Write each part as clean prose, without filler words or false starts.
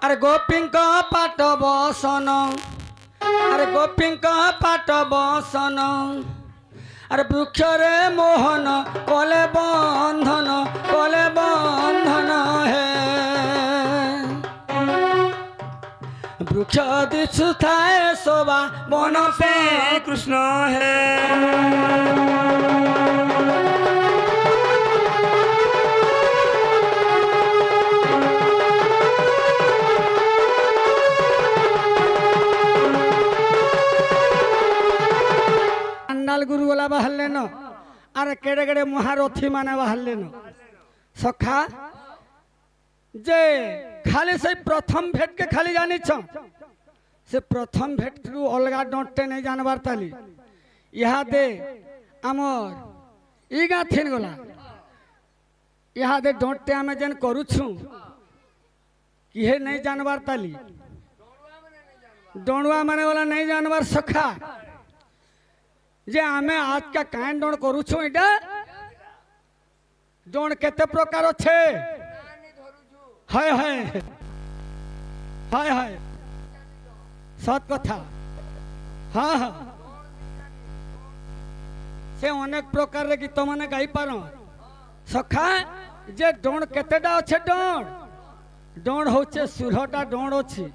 अरे गोपींक पाट बसन अरे गोपींक पाट बसन अरे वृक्ष रे मोहन कले बंधन हे वृक्ष दिशुथाए शोभा मन पे कृष्ण है। गुरु वाला बाहर न अरे केड़े केड़े महारथी माने बाहर न सखा जे खाली से प्रथम भेट के खाली जानी छ से प्रथम भेट रु अलगा डटे नहीं जानबार ताली यहाँ दे आमर ई गाथिन गला यहाँ दे डटे आमे जेन करू छु किहे नहीं जानबार ताली डोणुआ माने वाला नहीं जानबार सखा जे आमे आज का कान डोण करू छु एटा डोण केते प्रकार छे हाय हाय हाय हाय सत कथा हाँ हाँ से अनेक प्रकार रे गीत माने गाई पारो सखा जे डोण केतेटा अच्छे डोण डोण होचे 16टा डोण अछि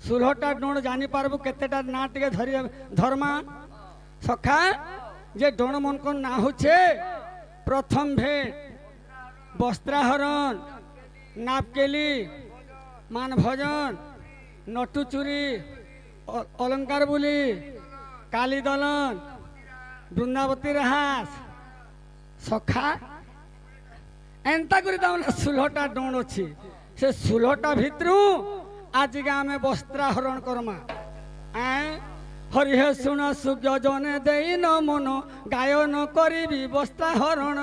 16टा डोण जानि पारबो केतेटा ना टिके धर्मा सखा जे डोण मन को ना होचे प्रथम भेट वस्त्राहरण नापकेली मान भजन नटुचुरी अलंकार बुली काली दलन वृंदावती रहास सखा एंता करी तामने 16टा डोण अछि से 16टा भितरु आज आमे वस्त्राहरण करमा हरिहे शुण सुज्ञ जने देई न मन गायन करी वस्त्राहरण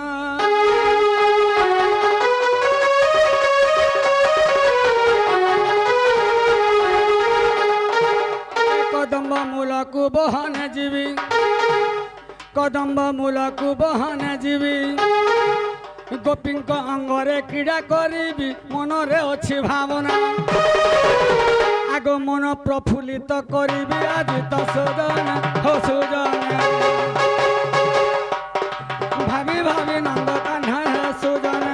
कदम्ब मूलकु बहने जीवी कदम्ब मूलकु बहने जीवी गोपींक अंगरे क्रीड़ा करी मनरे अच्छी भावना आग मन प्रफुल्लित करी आज तो सुजन हो सुजन भाभी भाभी नंद कान्हा है सुजन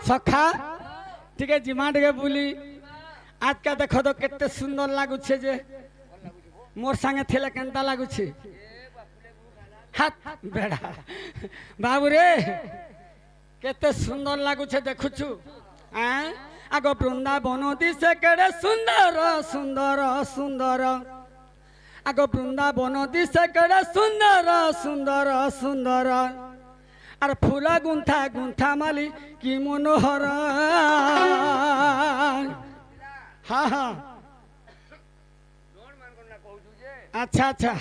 सखा टिके जिमा टिके बुली आज का देखो तो केते सुंदर लागु छे जे मोर संगे थेले केनता लागु छे हाथ बेड़ा बाबू रे केते सुंदर लागु छे देखु छु आगो वृंदावन दिसे केड़े सुंदर सुंदर सुंदर आगो वृंदावन दिसे केड़े सुंदर सुंदर सुंदर अरे फूला गुंथा गुंथा माली की मनोहर हाँ हाँ अच्छा अच्छा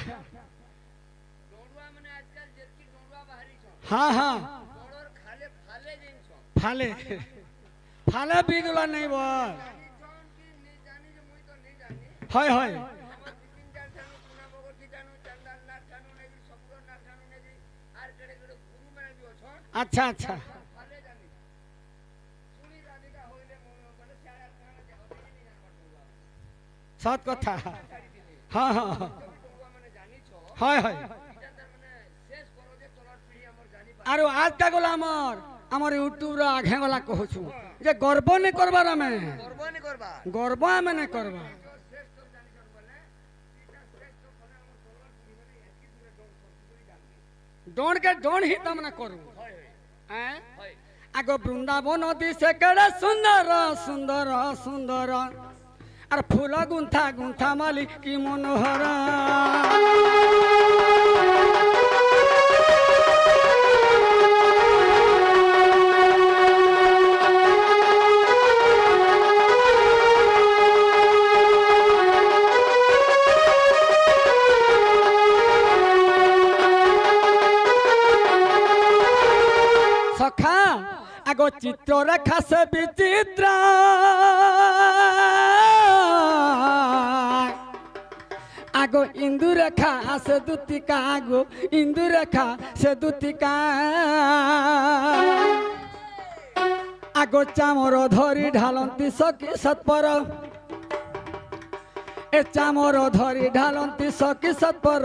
हाँ हाँ फाले फाले बिगला नहीं बोल हाय हाय अच्छा अच्छा सत कथा हाँ हाँ हाय हाय आरो आज का गला आमर यूट्यूब आगे गला कहू जे गर्व नहीं करबार आमे गर्व आमे नहीं करबा डोण के डोण ही तमने करू आगो वृंदावन दिसे केड़े सुंदर सुंदर सुंदर अरे फूल गुंथा गुंथा माली की मनोहर सखा आगो चित्र रेखा से विचित्र আগো ইন্দু রেখা সে দুতিকা আগো ইন্দু রেখা সে দুতিকা আগো চামর ধরি ঢালন্তি সখী সৎপর এ চামর ধরি ঢালন্তি সখী সৎপর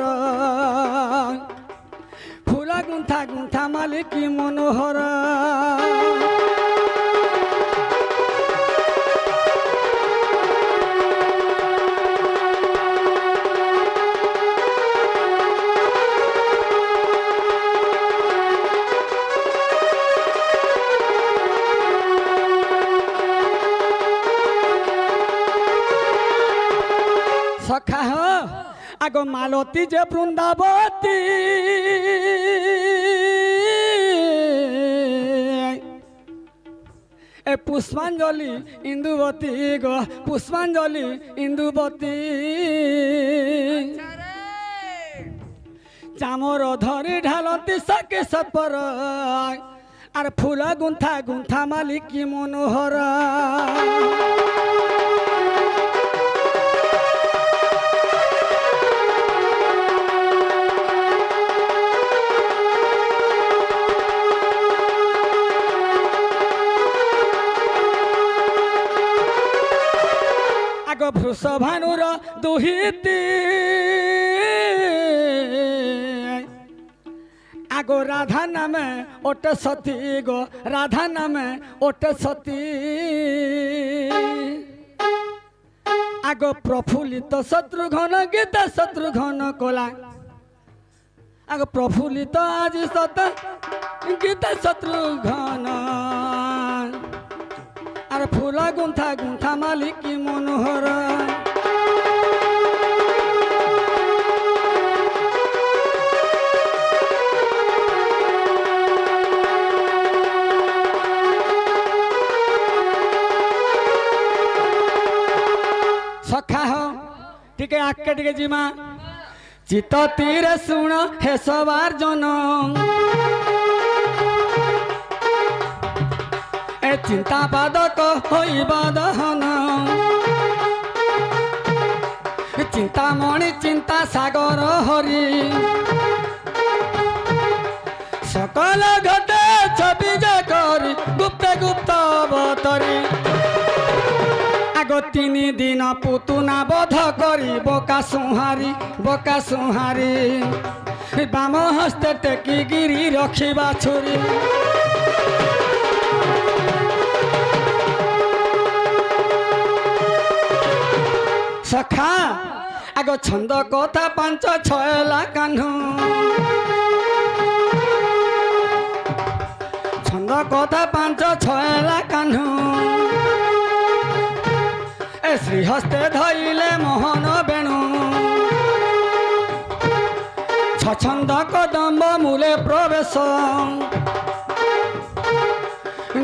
ফুলা গুন্থা গুন্থা মালিকি মনোহর সখা আগো মালতী যে বৃন্দাবতী এ পুষ্পাঞ্জলি ইন্দুবতী গো পুষ্পাঞ্জলি ইন্দুবতী চামর ধরি ঢালতি সখী সৎপর আর ফুল গুন্থা গুন্থা মালিকি মনোহর ভৃষভানুর দুহিতি আগো রাধা নামে ওটে সতী গো রাধা নামে ওটে সতী আগো প্রফুল্লিত শত্রুঘ্ন গীতা শত্রুঘ্ন কোলা আগো প্রফুল্লিত আজি সত গীতা শত্রুঘ্ন আর ফুলা গুন্থা গুন্থা মালিকি মনোহর সখা টিকে আকে টিকে জিমা চিত তীরে শুণ হে সবার জন চিন্তা বাদক হইবা দহন চিন্তামণি চিন্তা সাগর হরি সকল ঘটে ছবি যে করি গুপ্ত গুপ্ত অবতরি আগ 3 দিন পুতুনা বধ করি বোকা সুহারি বাম হস্তে টেকি গিরি রখিবা ছুরি সখা আগ ছন্দ কথা 5-6 কাহ্নু ছন্দ কথা 5-6 কাহ্নু এ শ্রীহস্তে ধইলে মোহন বেণু ছন্দ কদম্ব মূলে প্রবেশ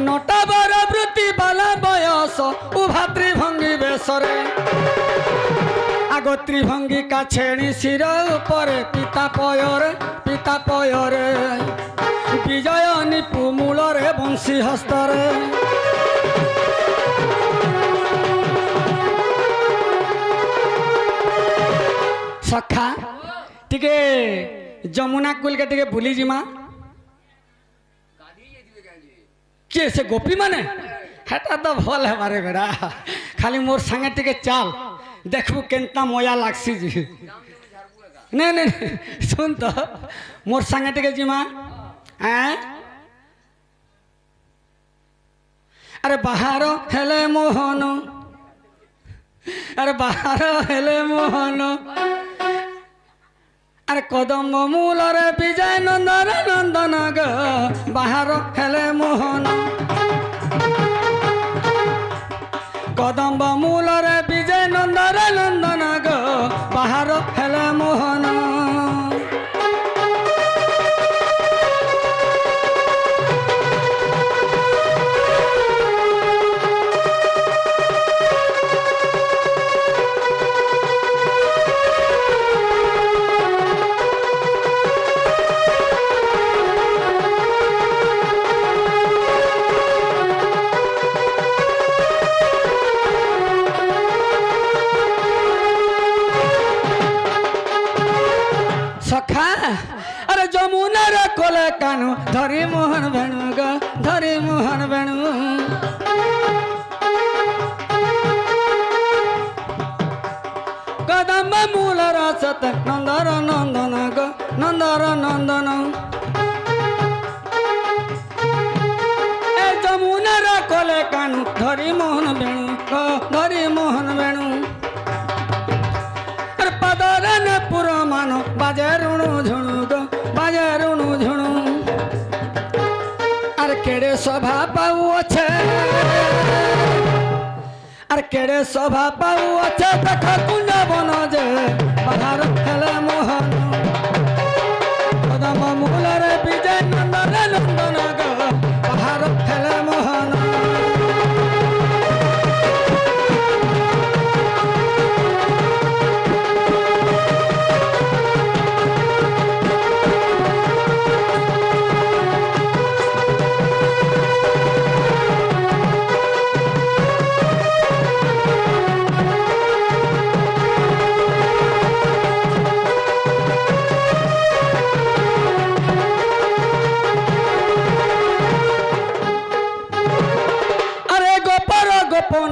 নটাবর বৃত্তি বালা বয়স উভা ত্রিভঙ্গি বেশরে আগ ত্রিভঙ্গি কাছেণী শির উপরে পিতা পয়রে বিজয় নিপু মূলরে বংশী হস্তরে সখা টিকে যমুনা কুলকে টিকে ভুলি জিমা কিଏ ସେ ଗୋପୀ ମାନେ ହେଟା ତ ଭଲ ହେବାରେ ବେଡ଼ା ଖାଲି ମୋର୍ ସାଙ୍ଗେ ଟିକେ ଚାଲ ଦେଖବୁ କେନ୍ତା ମଜା ଲାଗ୍ସି ଯେ ନାଇଁ ନାଇଁ ଶୁଣ ତ ମୋର୍ ସାଙ୍ଗେ ଟିକେ ଯିମା ଆରେ ବାହାର ହେଲେ ମୋହନ ଆରେ ବାହାର ହେଲେ ମୋହନ আরে কদম্ব মূলরে বিজয় নন্দন নন্দন গ বাহার হেলে মোহন কদম্ব মূলরে বিজয় নন্দন নন্দন গ বাহার হেলে মোহন सखा अरे जमुना रे कोले कानु धरी मोहन बेणु ग धरी मोहन बेणु कदम मूल रसत नंदर नंदन ग नंदर नंदन ए जमुना रे कोले कानु धरी मोहन बेणु ग धरी मोहन बेणु अरे पदरन पुर मानो बाजे रुणु झुणु ग बाजे रुणु झुणु अरे केड़े शोभा पाऊ अच्छे अरे केड़े शोभा पाऊ अच्छे देख कुंज बन जे बाहर खेले मोहन कदम मूल रे विजय नंदन नंदन ग बाहर खेले मोहन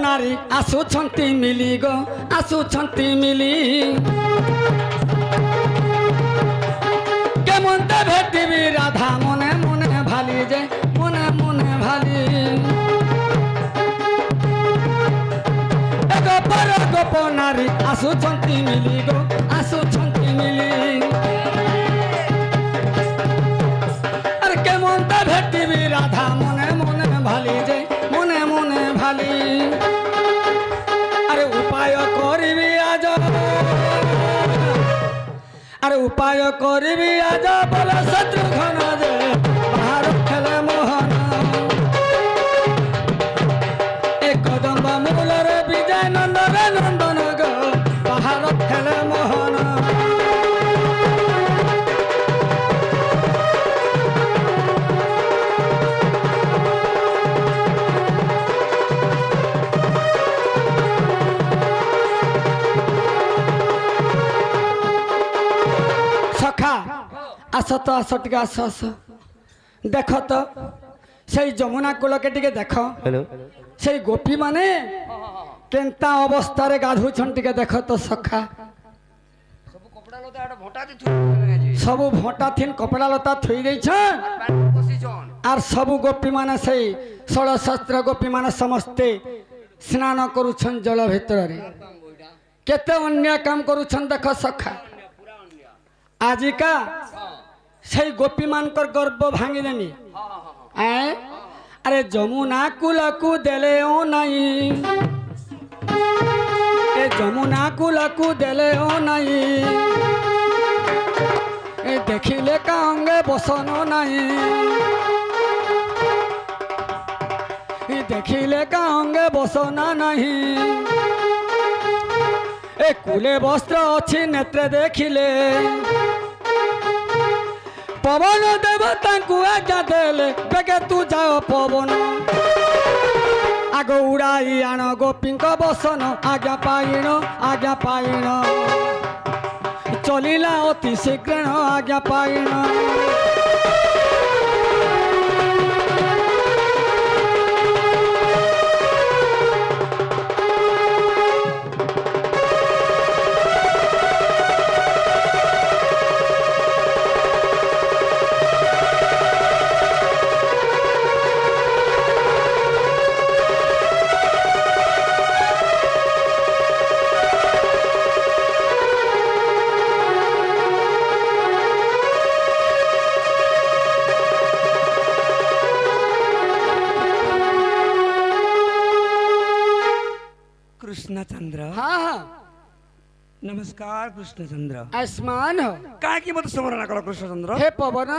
नारी आसुछंती मिली गो आसुछंती मिली केमंते भेटिबी राधा मने मने भाली जे मने मने भाली एगो पर गोप नारी आसुछंती मिली गो आसुछंती मिली अरे केमंते भेटिबी राधा मने मने भाली जे मने मने भाली अरे उपाय करिबी आज अरे उपाय करिबी आज बोले शत्रुघ्न जे बाहर खेले मोहन एक कदम मूल रे विजय नंदन नंदन ग बाहर खेले मोहन आस तो आस टे आस आस देख तो से जमुना कूल के टिके देख से गोपी माने केंता अवस्था रे गाधुछन टिके देख तो सखा सबु भोटा थिन कपड़ा लता थई देछन आर सबु गोपी माने से 16 सहस्त्र गोपी माने समस्ते स्नान करूछन जल भीतर रे केते अन्य काम करूछन देख सखा आजिका से गोपी मानकर गर्व भांगी देनी अरे जमुना कूल को देले ओ नहीं ए जमुना कूल को देले ओ नहीं ए देखिले का अंगे बसन नहीं ए देखिले का अंगे बसन नहीं ए कूले वस्त्र अच्छी नेत्र देखिले पवन देवता को आज्ञा देले बेगे तू जाओ पवन आग उड़ाई आण गोपी बसन आज्ञा पाइण चलिला अति शीघ्र आज्ञा पाइण कृष्णचंद्र हाँ हाँ नमस्कार कृष्णचंद्र आसमान हो काय की मत स्मरण करो कृष्णचंद्र हे पवन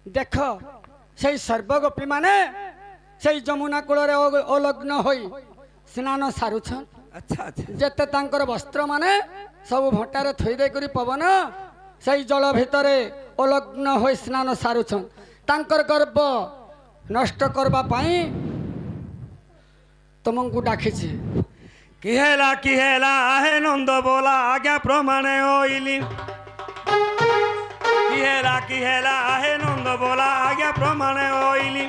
देख से सर्वगोपी माने से जमुना कूल अलग्न होई स्नान सारुछन अच्छा अच्छा जेते तांकर वस्त्र माने सब भंटारे थई दे करी पवन से जल भितरे अलग्न होई स्नान सारुछन तांकर गर्व नष्ट करबा पाई तुमको डाकिछि किहेला किहेला आहे नंद बोला आज्ञा प्रमाणे होइली কি হেলা আহে নন্দ বলা আজ্ঞা প্রমাণে হইলি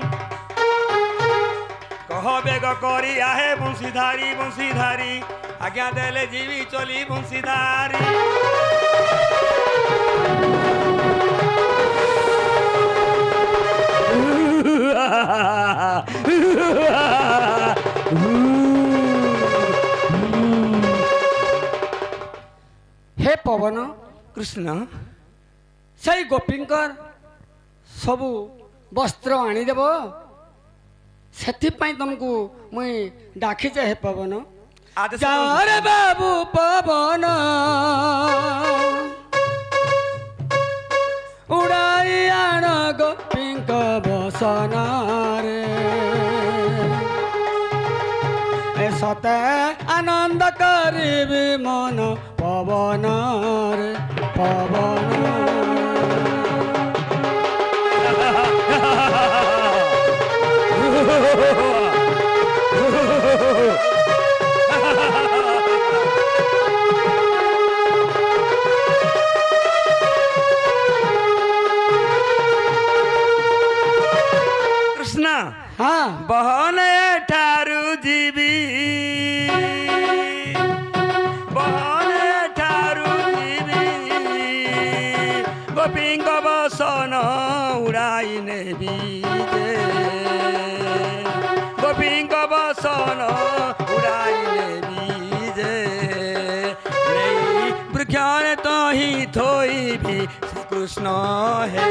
কহ বেগ করি আহে বংশীধারী আজ্ঞা দেলে জীবি চলি বংশীধারী হে পবন কৃষ্ণ সেই গোপীঙ্কর ସବୁ ବସ୍ତ୍ର ଆଣିଦେବ ସେଥିପାଇଁ ତମକୁ ମୁଇଁ ଡାକିଛେ ହେ ପବନ ଆଦେଶ ଯାରେ ବାବୁ ପବନ ଉଡ଼ାଇ ଆଣ ଗୋପୀଙ୍କ ବସନରେ ଏ ସତେ ଆନନ୍ଦ କରିବି ମନ ପବନରେ কৃষ্ণ হ্যাঁ বহনে ঠারু জীবি বহনে ঠারু জীবি গোপীঙ্গ বসন উড়াই নেবি যে গোপীঙ্গ বসন উড়াই নেবি যে নেই বৃক্ষণে তহি থইবি শ্রীকৃষ্ণ হে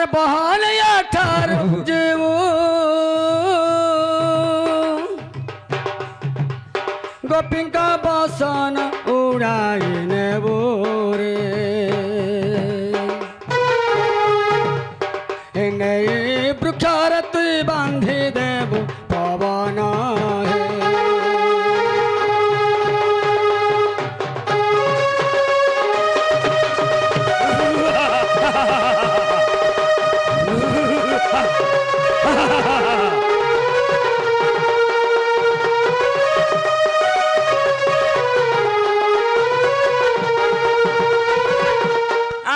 बहन अठार जीवो गोपींका बसन उड़ाई नेबो रे नहीं वृक्षर तुई बांधी देबो पवन हे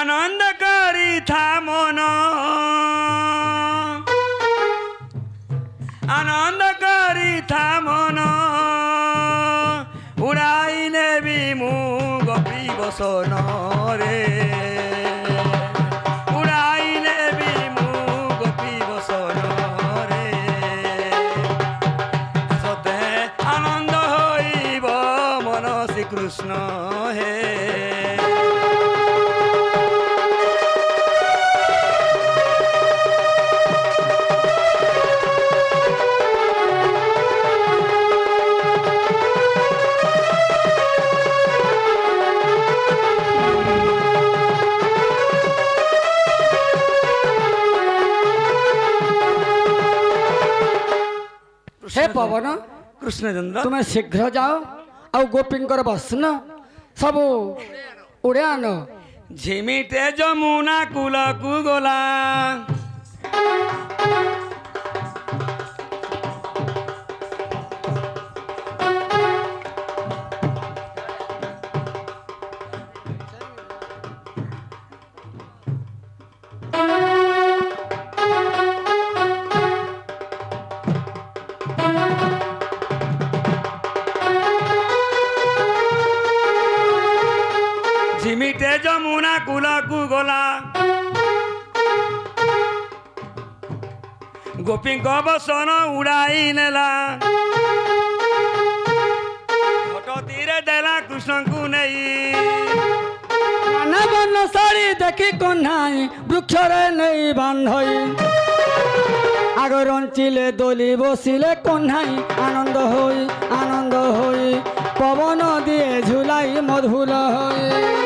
আনন্দ করি থা মন আনন্দ করি থা মন উড়াই নেবি মু গোপী বসন রে উড়াই নেবি মু গোপী বসন রে সতে আনন্দ হইব মন শ্রীকৃষ্ণ হে हे पवन কৃষ্ণচন্দ্র तुम्हें शीघ्र जाओ ଆଉ ଗୋପୀଙ୍କର ବସନ ସବୁ ଉଡ଼େ ଆଣ ঝিমিতে যমুনা কুলকু গোলা ঝিমিতে যমুনা কুলকু গোলা গোপীঙ্ক বসন উড়াই নেলা ঘট তীরে দেলা কৃষ্ণଙ୍କୁ নেই বন ଶାଢ଼ୀ ଦେଖି କହ୍ନାଇ ବୃକ୍ଷରେ ନେଇ ବାନ୍ଧଇ ଆଗ ରଞ୍ଚିଲେ ଦୋଲି ବସିଲେ କହ୍ନାଇ ଆନନ୍ଦ ହୋଇ ପବନ ଦିଏ ଝୁଲାଇ ମଧୁର ହୋଇ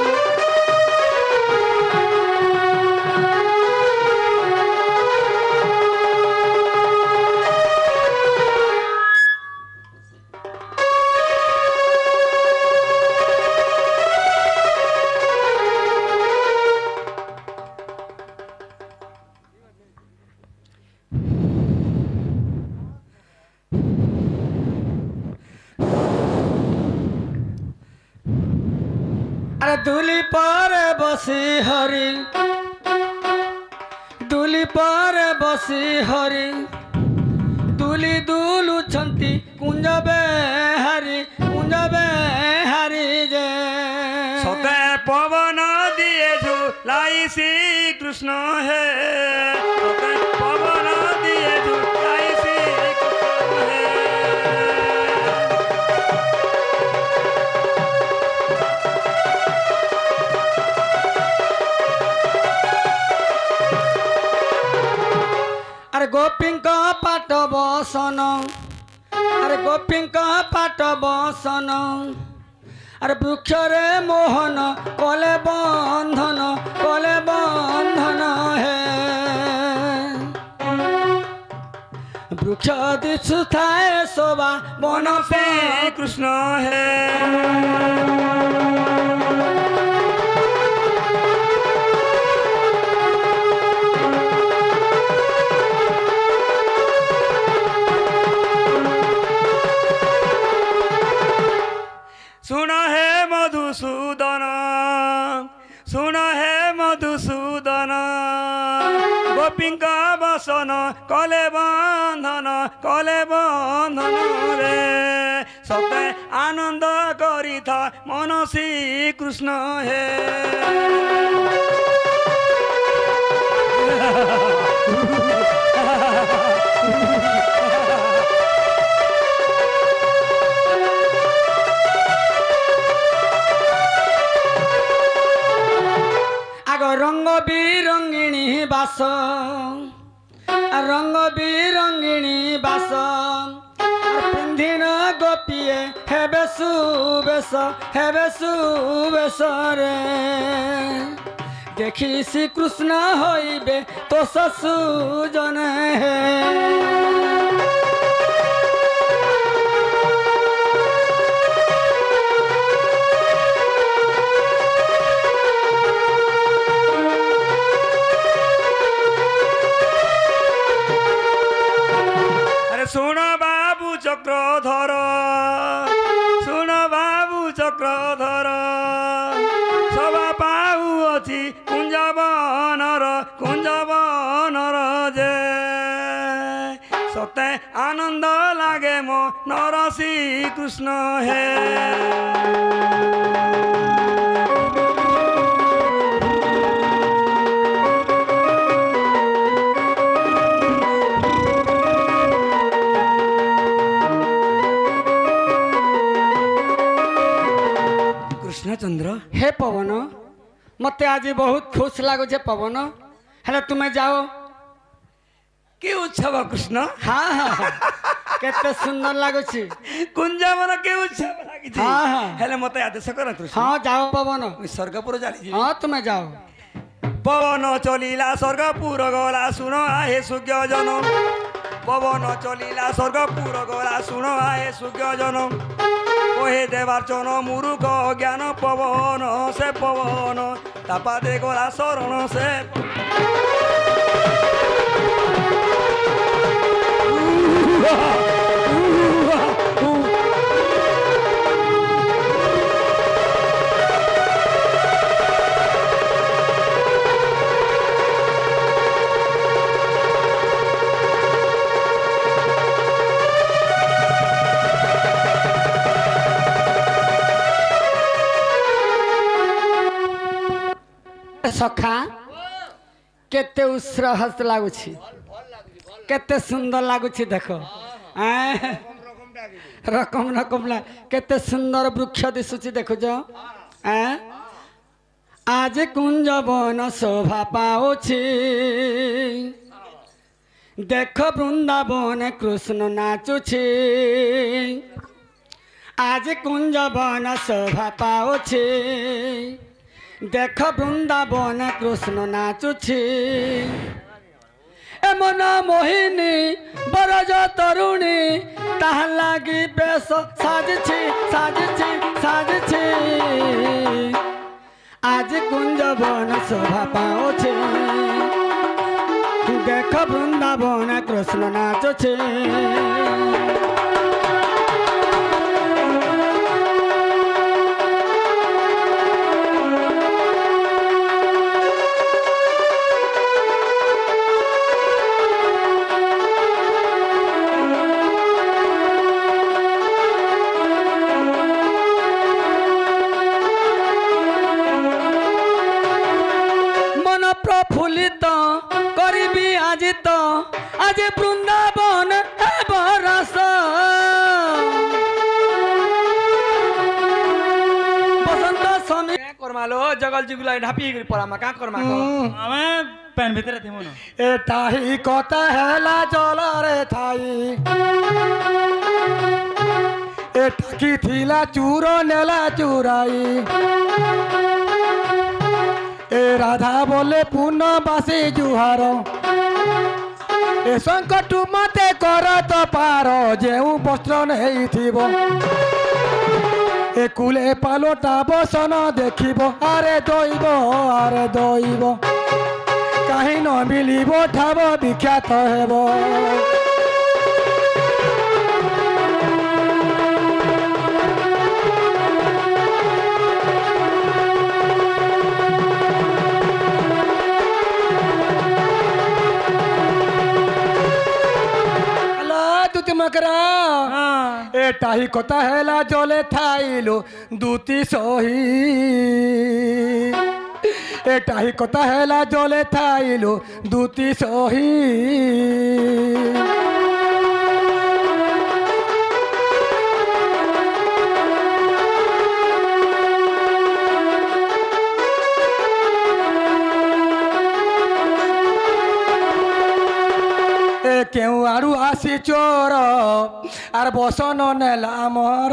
আরে দুলি পরে বসি হরি দুলি পরে বসি হরি দুলি দুলুଛନ୍ତି কুঞ্জ বেহারি যে সতে পবন দিয়ে ঝুলাই শ্রীকৃষ্ণ হে সতে পবন দিয়ে ঝুলাই শ্রীকৃষ্ণ হে আরে গোপীঙ্ক পাট বসন আরে গোপীঙ্ক পাট বসন আরে বৃক্ষরে মোহন কলে বন্ধন হে বৃক্ষ দিশু থায় শোভা বন শ্রীকৃষ্ণ হে सुन हे मधुसूदन सुन हे मधुसूदन गोपींका बसन कले बंधन रे सते आनंद करी था मन श्री कृष्ण हे रंग बिरंगिणी बास रंग बिरंगिणी बास पिंधिन गोपीए हेबे सुबेश रे देखी श्री कृष्ण होइबे तो ससुजन हे सुन बाबू चक्रधर सुन बाबू चक्रधर सभा पाऊ अछि कुंजबनर जे सते आनंद लागे मो नर श्री कृष्ण हे चंद्र हे पवन मते आज बहुत खुश लगुचे पवन हेले तुम्हें जाओ कि उत्सव कृष्ण हाँ हाँ केते सुंदर लगुची कुंजवन के उत्सव लागी हाँ हाँ हेले मते आदेश कर कृष्ण हाँ जाओ पवन स्वर्गपुर जाली हाँ तुम्हें जाओ पवन चलिला स्वर्गपुर गला सुन आहे सुज्ञ जन पवन चलिला स्वर्गपुर गला सुन आहे सुज्ञ जन कहे देवार्चन मुरुख ज्ञान पवन से पवन तापा दे गला शरण से सखा केते उत्साह लगुची केते सुंदर लगुची देखो रकम केते सुंदर वृक्ष दिशुची देखो जो आज कुंज वन शोभा पाउछि देख वृंदावन कृष्ण नाचुछि आज कुंज वन शोभा पाउछि देख वृंदावन कृष्ण नाचुछि एमन मोहिनी बरज तरुणी ताहा लागी बेश साजिछि आज कुंज वन शोभा पाउछि देख वृंदावन कृष्ण नाचुछि আজ বৃন্দাবন বরস বসন্ত সমী क्या करमा लो जगल जुगला ढापी परामा का करमा को ଆମେ ପ୍ୟାନ୍ ଭିତରେ ଥିମୁ ନ এটাহি কথা হেলা জলরে থাই এটা কি থিলা চুর নেলা চুরাই এ রাধা বলে পূর্ণবাসী জুহার এ সংকট মতে কর তো পার যেউ বস্ত্র নেইথিব এ কুলে পালোটা বসন দেখিব আরে দইব কাহি ন মিলিব ঠাব বিখ্যাত হেব মকরা এটাহি কথা হেলা জলে থাইলো দুতি সহি এটাহি কথা হেলা জলে থাইলো দুতি সহি কেউ আরু আসি চোর আর বসন নেলা মর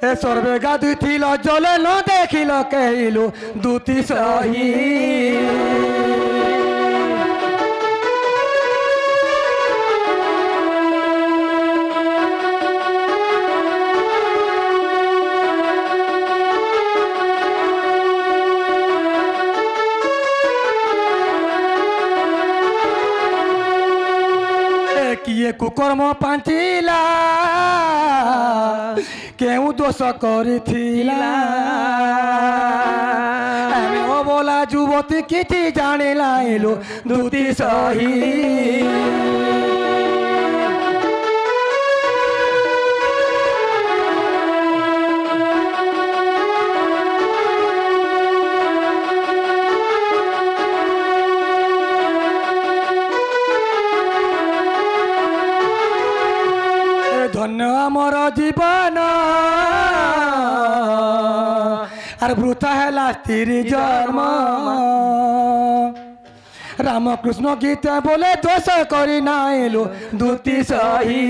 এ সর্বে গাধুইছিল জলে ন দেখিল কেইলু দুতি সহি কিয়ে কুকর্ম পাঞ্চিলা কেউ দোষ করিথিলা আমি অবলা যুবতী কিছু জানিলা এলো দুতি সহি ধন্য আমার জীবন আর বৃথা হেলা স্ত্রী জন্ম রামকৃষ্ণ গীতা বলে দোষ করি না এলো দুতি সহি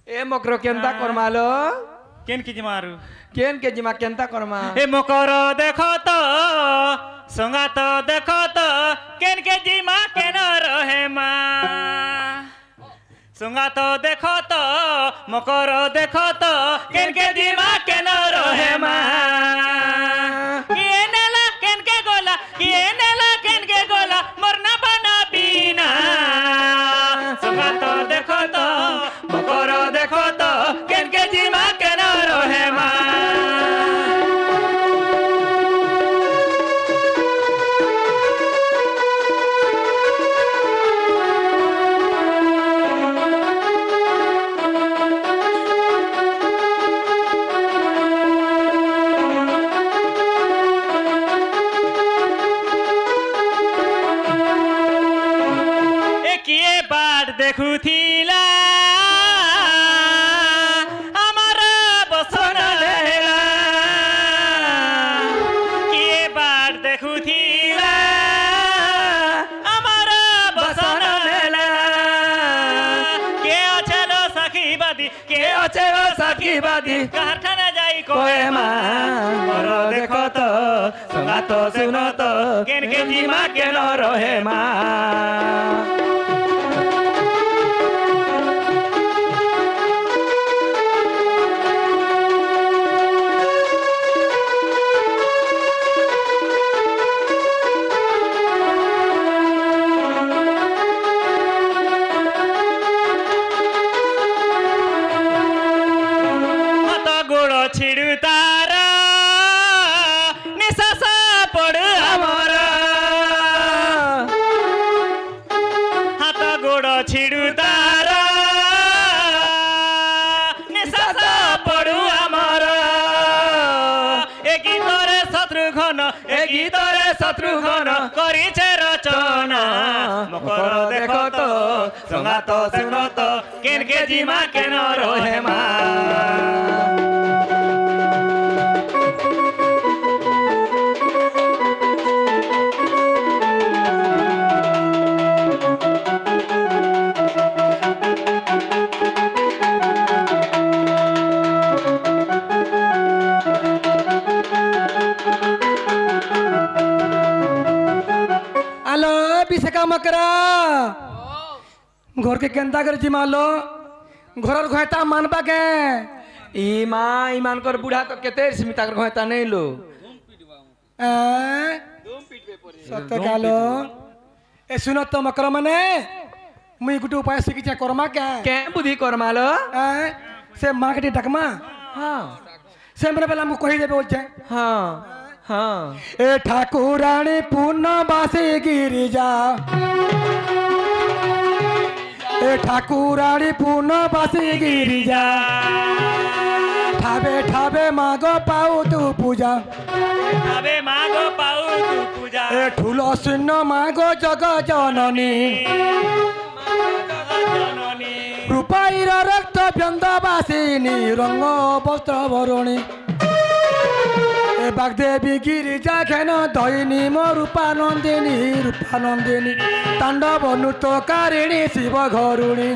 ए मकरो केनता करमा लो କେନ୍ କିଛି ମାରୁ केन के जिमा केनता करमा ଏ ମକର ଦେଖ ତ ସଙ୍ଗାତ ଦେଖ ତ କେନ୍ କେ ଜିମା କେନ ରହେ ମା ସଙ୍ଗାତ ଦେଖ ତ ମକର ଦେଖ ତ କେନ୍ କେ ଜିମା କେନ ରହେ ମା କିଏ ନେଲା କେନ୍ କେ ଗଲା କିଏ ନେଲା କେନ୍ କେ ଗଲା ମରନା ପାନା ବିନା ସଙ୍ଗାତ ଦେଖ ତ ମକର ଦେଖ ତ କେନ୍ କେ ଜିମା କେନ ରହେ ମା କିଏ ବାଟ ଦେଖୁଥିଲା ଆମର ବସନ ନେଲା କିଏ ବାଟ ଦେଖୁଥିଲା ଆମର ବସନ ନେଲା କିଏ ଅଛେଲ ସାକ୍ଷୀବାଦୀ କିଏ ଅଛେଲ ସାକ୍ଷୀବାଦୀ କାରଖାନା ଯାଇ କହେ ମା ମୋର ଦେଖ ତ ସଙ୍ଗାତ ଶୁନ ତ କେନ୍ କେ ଜିମା କେନ ରହେ ମା ହାତ ଗୋଡ଼ ଛିଡ଼ୁ ତାର ନିଶ୍ୱାସ ପଡ଼ୁ ଆମର শত্রুঘ্ন করিছে রচনা মকর দেখো তো সঙ্গাত শুনত কেন কে জিমা কেন রহে মা আলো বিশাখা মকরা ঘর কে কেন্তা করে জিমালো ঘরর ঘয়তা মানবা কে ইমা ইমানকর বুঢ়া তো কেতে স্মিতাকর ঘয়তা নেই লো সত্য কালো এ শুনো তো মকরা মানে মুই গুটে উপায় শিখিছে কর্মা কে কে বুদ্ধি করমালো সে মাকে ডাকমা হ্যাঁ সে মানে বেলা মুখ কহি দেবে বলছে হ্যাঁ হ্যাঁ এ ঠাকুরানী পূর্ণবাসী গিরিজা এ ঠাকুরানী পূর্ণবাসী গিরিজা ঠাবে ঠাবে মাগ পাও তু পূজা তবে মাগো পাউ তু পূজা এ ঠুল শূন্য মাগ জগ জননী জননী রূপাইর রক্ত ব্যন্দবাসিনী রঙ্গ বস্ত্র বরণী এ বাগদেবী গিরিজা খেন দৈনী মো রূপানন্দিনী রূপানন্দিনী তাণ্ডব নৃত্যকারিণী শিব ঘরুণী